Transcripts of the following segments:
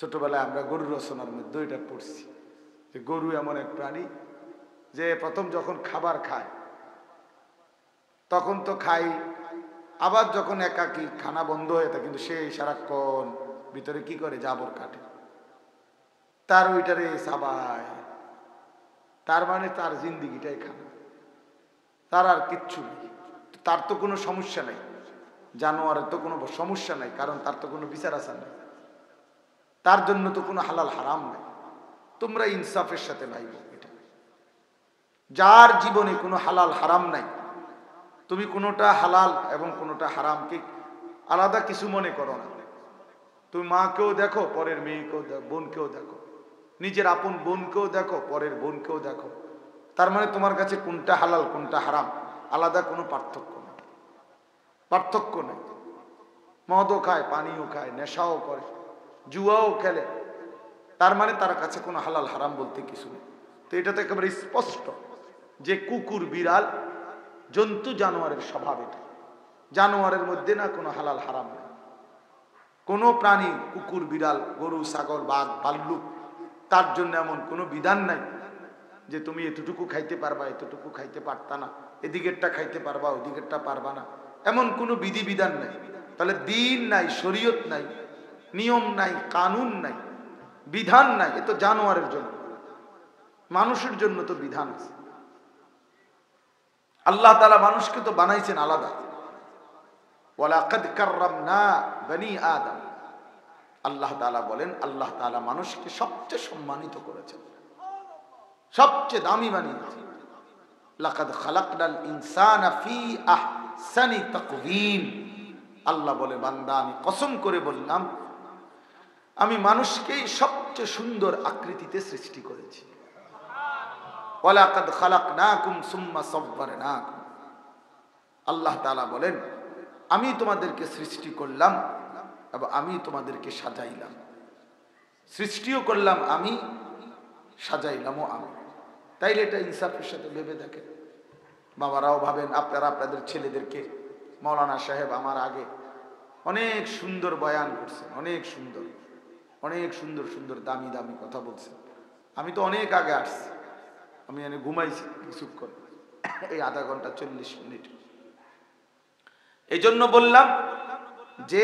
ছোটবেলায় আমরা গরুর রচনার মধ্যে এটা পড়ছি যে গরু এমন এক প্রাণী যে প্রথম যখন খাবার খায় তখন তো খাই, আবার যখন একাকি খানা বন্ধ হয়ে থাকে কিন্তু সে সারাক্ষণ ভিতরে কি করে জাবর কাটে, তার ওইটারে সাবায়, তার মানে তার জিন্দিগিটাই খানা, তার আর কিচ্ছু নেই। তার তো কোনো সমস্যা নেই, জানোয়ারের তো কোনো সমস্যা নাই, কারণ তার তো কোনো বিচার আচার নেই, তার জন্য তো কোনো হালাল হারাম নাই। তোমরা ইনসাফের সাথে ভাইব, এটা যার জীবনে কোনো হালাল হারাম নাই, তুমি কোনোটা হালাল এবং কোনোটা হারামকে আলাদা কিছু মনে করো না। তুমি মাকেও দেখো, পরের মেয়েকেও বোনকেও দেখো, নিজের আপন বোনকেও দেখো, পরের বোনকেও দেখো। তার মানে তোমার কাছে কোনটা হালাল কোনটা হারাম আলাদা কোনো পার্থক্য নেই, পার্থক্য নেই। মদও খায়, পানিও খায়, নেশাও করে, জুয়াও খেলে, তার মানে তার কাছে কোনো হালাল হারাম বলতে কিছু নেই। তো এটা তো একেবারে স্পষ্ট যে কুকুর বিড়াল জন্তু জানোয়ারের স্বভাব, এটা জানোয়ারের মধ্যে না কোনো হালাল হারাম নেই। কোনো প্রাণী, কুকুর বিড়াল গরু ছাগল বাঘ ভাল্লুক, তার জন্য এমন কোনো বিধান নাই যে তুমি এতটুকু খাইতে পারবা এতটুকু খাইতে পারতা না, এদিকেরটা খাইতে পারবা ওদিকেরটা পারবা না, এমন কোনো বিধি বিধান নাই। তাহলে দিন নাই, শরীয়ত নাই, নিয়ম নাই, কানুন নাই, বিধান নাই। এ তো জানোয়ারের জন্য, মানুষের জন্য তো বিধান আছে। আল্লাহ তাআলা মানুষকে তো বানাইছেন আলাদা। ওয়ালাকাদ কাররামনা বনি আদম, আল্লাহ তাআলা বলেন আল্লাহ তাআলা মানুষকে সবচেয়ে সম্মানিত করেছেন, সবচেয়ে দামি বানিয়েছেন। লাকাদ খালাকনাল ইনসানা ফি আহসানি তাকওয়িম, আল্লাহ বলে বান্দা আমি কসম করে বললাম আমি মানুষকেই সবচেয়ে সুন্দর আকৃতিতে সৃষ্টি করেছি। ওয়ালাকাদ খালাকনাকুম সুম্মা সাওয়ারনাকুম, আল্লাহ তাআলা বলেন আমি তোমাদেরকে সৃষ্টি করলাম এবং আমি তোমাদেরকে সাজাইলাম। সৃষ্টিও করলাম আমি, সাজাইলামও আমি। তাইলে এটা ইনসাফের সাথে ভেবে দেখেন। বাবারাও ভাবেন, আপনারা আপনাদের ছেলেদেরকে, মাওলানা সাহেব আমার আগে অনেক সুন্দর বয়ান করছেন, অনেক সুন্দর সুন্দর সুন্দর দামি দামি কথা বলছেন। আমি তো অনেক আগে আসছি, আমি এনে ঘুমাইছি কিছুক্ষণ, এই আধা ঘন্টা 40 মিনিট। এই জন্য বললাম যে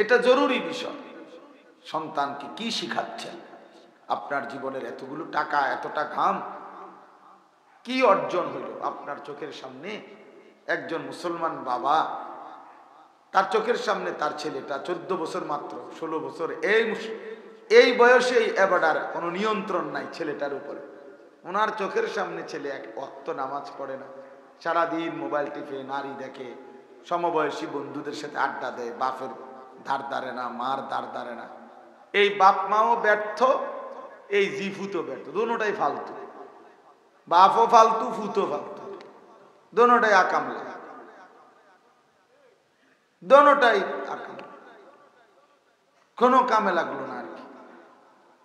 এটা জরুরি বিষয়। সন্তানকে কি শিখাচ্ছেন? আপনার জীবনের এতগুলো টাকা, এতটা ঘাম, কি অর্জন হইল? আপনার চোখের সামনে একজন মুসলমান বাবা, তার চোখের সামনে তার ছেলেটা 14 বছর মাত্র, 16 বছর, এই বয়সে এবাডার কোনো নিয়ন্ত্রণ নাই ছেলেটার উপরে। ওনার চোখের সামনে ছেলে এক ওয়াক্ত নামাজ পড়ে না, সারাদিন মোবাইল টিপে, নারী দেখে, সমবয়সী বন্ধুদের সাথে আড্ডা দেয়, বাপের ধার ধারে না, মার ধার ধারে না। এই বাপ মাও ব্যর্থ, এই জিফুতো ব্যর্থ, দোনোটাই ফালতু। বাপও ফালতু, ফুতো ফালতু, দোনোটাই আকামলা, দোনোটাই আকামলা, কোনো কামে লাগলো না আর কি।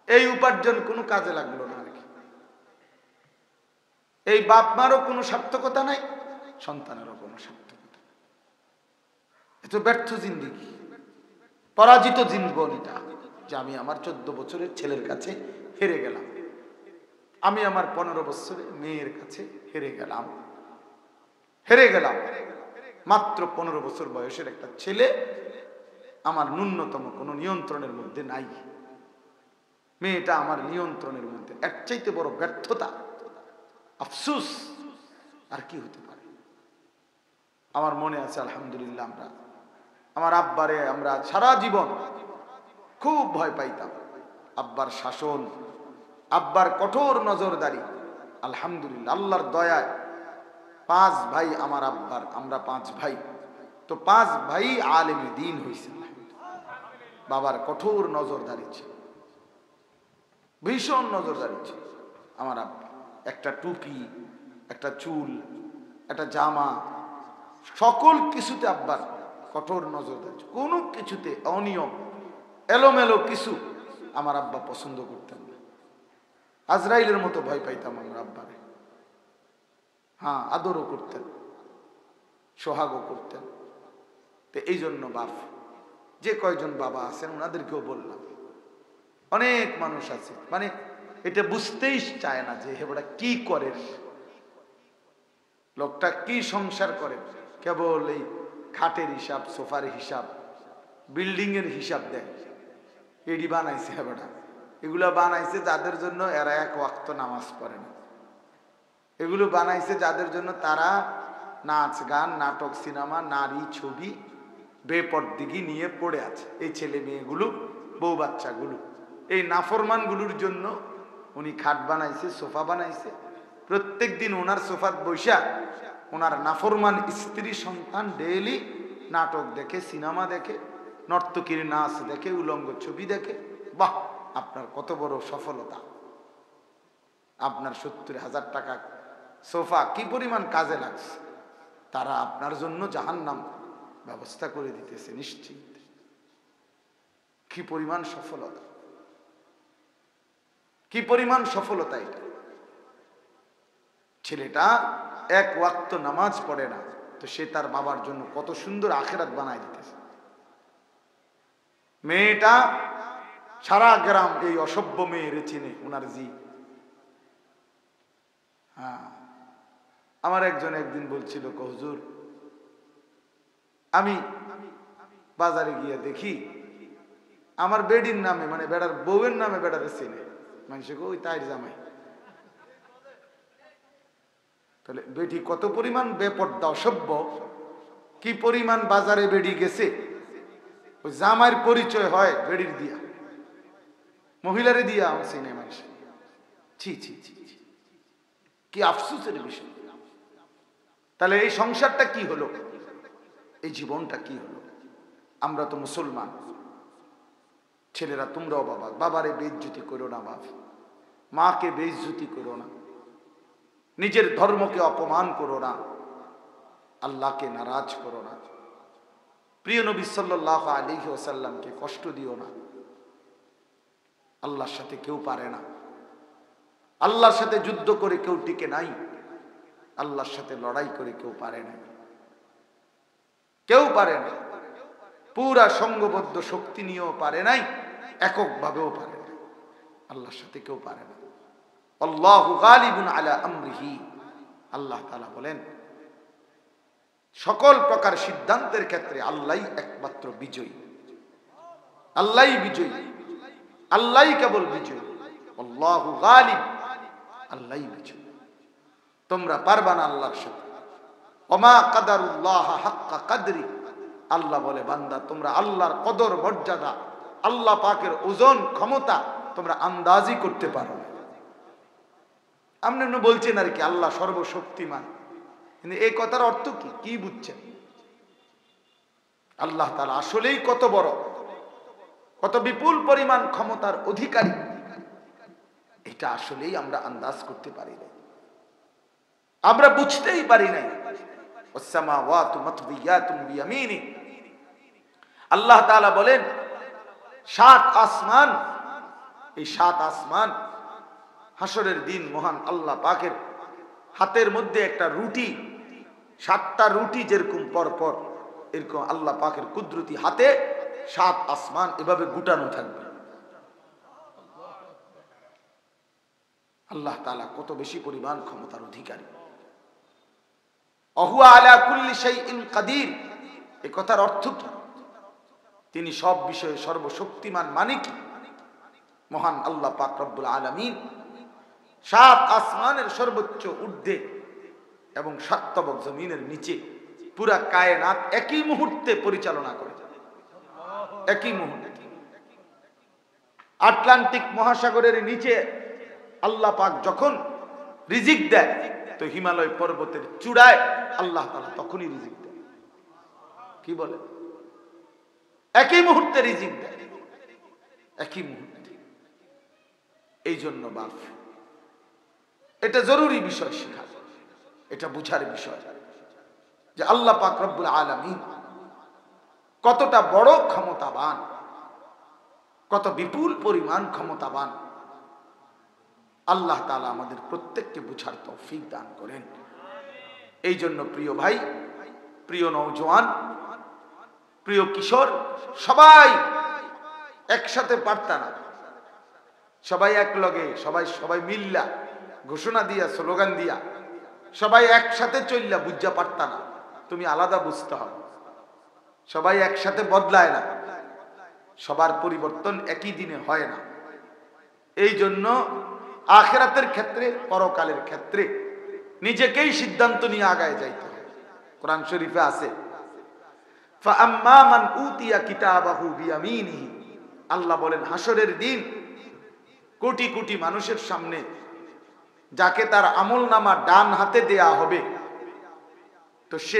এই উপার্জন কোনো কাজে লাগলো না আর কি। এই বাপ মারও কোনো সার্থকতা নাই, সন্তানেরও কোনো সার্থকতা। এত ব্যর্থ জিন্দেগি, পরাজিত জীবন এটা, যে আমি আমার 14 বছরের ছেলের কাছে হেরে গেলাম, আমি আমার 15 বছরের মেয়ের কাছে হেরে গেলাম। মাত্র 15 বছর বয়সের একটা ছেলে আমার ন্যূনতম কোনো নিয়ন্ত্রণের মধ্যে নাই, মেয়েটা আমার নিয়ন্ত্রণের মধ্যে। এর চাইতে বড় ব্যর্থতা, আফসোস আর কি হতে পারে? আমার মনে আছে আলহামদুলিল্লাহ, আমার আব্বারে আমরা সারা জীবন খুব ভয় পাইতাম। আব্বার শাসন, আব্বার কঠোর নজরদারি, আলহামদুলিল্লাহ আল্লাহর দয়ায় 5 ভাই আমার আব্বার, আমরা 5 ভাই, তো 5 ভাই আলেমে দ্বীন হইছে। বাবার কঠোর নজরদারি ছিল, ভীষণ নজরদারি ছিল আমার আব্বা। একটা টুপি, একটা চুল, একটা জামা, সকল কিছুতে আব্বার কঠোর নজরদারি। কোনো কিছুতে অনিয়ম, এলোমেলো কিছু আমার আব্বা পছন্দ করতেন না। আজরাইলের মতো ভয় পাইতাম আমরা আব্বারে। হ্যাঁ, আদরও করতেন, সোহাগও করতেন। তো এই জন্য বাপ, যে কয়জন বাবা আছেন ওনাদেরকেও বললাম, অনেক মানুষ আছে মানে এটা বুঝতেই চায় না যে হেবড়া কি করে, লোকটা কি সংসার করে, কেবল এই খাটের হিসাব, সোফার হিসাব, বিল্ডিং এর হিসাব দেয়। এডি বানাইছে হেবড়া, এগুলো বানাইছে যাদের জন্য এরা এক ওয়াক্ত নামাজ পড়ে না। এগুলো বানাইছে যাদের জন্য তারা নাচ গান, নাটক, সিনেমা, নারী, ছবি বেপরদিগি নিয়ে পড়ে আছে। এই ছেলে মেয়েগুলো, বউ বাচ্চাগুলো, এই নাফরমানগুলোর জন্য উনি খাট বানাইছে, সোফা বানাইছে। প্রত্যেক দিন ওনার সোফাত বৈশা ওনার নাফরমান স্ত্রী সন্তান ডেইলি নাটক দেখে, সিনেমা দেখে, নর্তকীর নাচ দেখে, উলঙ্গ ছবি দেখে। বাহ, আপনার কত বড় সফলতা! আপনার 70,000 টাকা সোফা কি পরিমাণ কাজে লাগছে, তারা আপনার জন্য জাহান্নাম ব্যবস্থা করে দিতেছে নিশ্চিত। কি পরিমাণ সফলতা, কি পরিমাণ সফলতা! এটা ছেলেটা এক ওয়াক্ত নামাজ পড়ে না, তো সে তার বাবার জন্য কত সুন্দর আখিরাত বানায় দিতেছে। মেয়েটা সারা গ্রাম এই অসভ্য মেয়েরে চিনে ওনার জি। হ্যাঁ, আমার একজন একদিন বলছিল, হুজুর আমি বাজারে গিয়ে দেখি আমার বেডির নামে, মানে বেড়ার বউয়ের নামে বেড়ারে চিনে মানুষকে, ওই তাই জামাই। তাহলে বেটি কত পরিমাণ বেপর্দা, অসভ্য, কি পরিমাণ বাজারে বেড়ি গেছে, ওই জামাইয়ের পরিচয় হয় বেড়ির দিয়া, মহিলারে দিয়া চিনে মানুষ। ছি ছি ছি, কি আফসোসের বিষয়! তাহলে এই সংসারটা কি হলো, এই জীবনটা কি হলো? আমরা তো মুসলমান। ছেলেরা তোমরাও বাবা, বাবারে বেইজ্জতি করো না, বাপ মাকে বেইজ্জতি করো না, নিজের ধর্মকে অপমান করো না, আল্লাহকে নারাজ করো না, প্রিয় নবী সাল্লাল্লাহু আলাইহি ওয়াসাল্লামকে কষ্ট দিও না। আল্লাহর সাথে কেউ পারে না, আল্লাহর সাথে যুদ্ধ করে কেউ টিকে নাই, আল্লাহর সাথে লড়াই করে কেউ পারে না, কেউ পারে না। পুরা সংঘবদ্ধ শক্তি নিয়েও পারে নাই, এককভাবেও পারে না, আল্লাহর সাথে কেউ পারে না। আল্লাহু গালিবুন আলা আমরিহি, আল্লাহ তাআলা বলেন সকল প্রকার সিদ্ধান্তের ক্ষেত্রে আল্লাহই একমাত্র বিজয়ী, আল্লাহই বিজয়ী, আল্লাহই কেবল বিজয়ী। আল্লাহু গালিব, আল্লাহই বিজয়ী। তোমরা পারবা না আল্লাহর সাথে। ওমা কাদারুল্লাহ হাক্কা কাদরি, আল্লাহ বলে বান্দা তোমরা আল্লাহর কদর মর্যাদা, আল্লাহ পাকের ওজন ক্ষমতা তোমরা আন্দাজি করতে পারো না। আপনি বলছেন আর কি আল্লাহ সর্বশক্তিমান, কিন্তু এই কথার অর্থ কি, কি বুঝছেন? আল্লাহ তাআলা আসলেই কত বড়, কত বিপুল পরিমাণ ক্ষমতার অধিকারী, এটা আসলেই আমরা আন্দাজ করতে পারি না, আমরা বুঝতেই পারি নাই। ওয়াসসামাওয়াতু মাতবিয়াতুন বিয়ামিনি, আল্লাহ তাআলা বলেন 7 আসমান, এই 7 আসমান হাসরের দিন মহান আল্লাহ পাকের হাতের মধ্যে একটা রুটি, 7টা রুটি যেরকম পর পর, এরকম আল্লাহ পাকের কুদরতি হাতে 7 আসমান এভাবে গুটানো থাকবে। আল্লাহ তাআলা কত বেশি পরিমাণ ক্ষমতার অধিকারী। অহুয়া আলা কুল্লি শাইইন কাদির, এই কথার অর্থ কি? তিনি সব বিষয়ে সর্বশক্তিমান, মানে কি? মহান আল্লাহ পাক রব্বুল আলামিন 7 আসমানের সর্বোচ্চ ঊর্ধ্বে এবং 7 তবক জমিনের নিচে পুরা কায়নাত একই মুহূর্তে পরিচালনা করে, একই মুহূর্তে। আটলান্টিক মহাসাগরের নিচে আল্লাহ পাক যখন রিজিক দেয়, তো হিমালয় পর্বতের চূড়ায় আল্লাহ তাআলা তখনই রিজিক দেয়। কি বলে? একই মুহূর্তে রিজিক দেয়, একই মুহূর্তে। এই জন্য বাপ, এটা জরুরি বিষয় শেখা, এটা বুঝার বিষয় যে আল্লাহ পাক রব্বুল আলামিন কতটা বড় ক্ষমতাবান, কত বিপুল পরিমাণ ক্ষমতাবান। আল্লাহ তাআলা আমাদের প্রত্যেককে বুঝার তৌফিক দান করেন। এই জন্য প্রিয় ভাই, প্রিয় নওজোয়ান, প্রিয় কিশোর, সবাই একসাথে পারতা না, সবাই এক লগে, সবাই সবাই মিল্লা ঘোষণা দিয়া, স্লোগান দিয়া, সবাই একসাথে চললা বুঝা পারতা না, তুমি আলাদা বুঝতে হবে। সবাই একসাথে বদলায় না, সবার পরিবর্তন একই দিনে হয় না। এই জন্য আখিরাতের ক্ষেত্রে, পরকালের ক্ষেত্রে নিজেকেই সিদ্ধান্ত নিয়ে আগায় যাইতে হবে। কোরআন শরীফে আছে, ফাআম্মা মান উতিয়া কিতাবাহু বিয়ামিনিহি, আল্লাহ বলেন হাসরের দিন কোটি কোটি মানুষের সামনে যাকে তার আমলনামা ডান হাতে দেয়া হবে, তো সে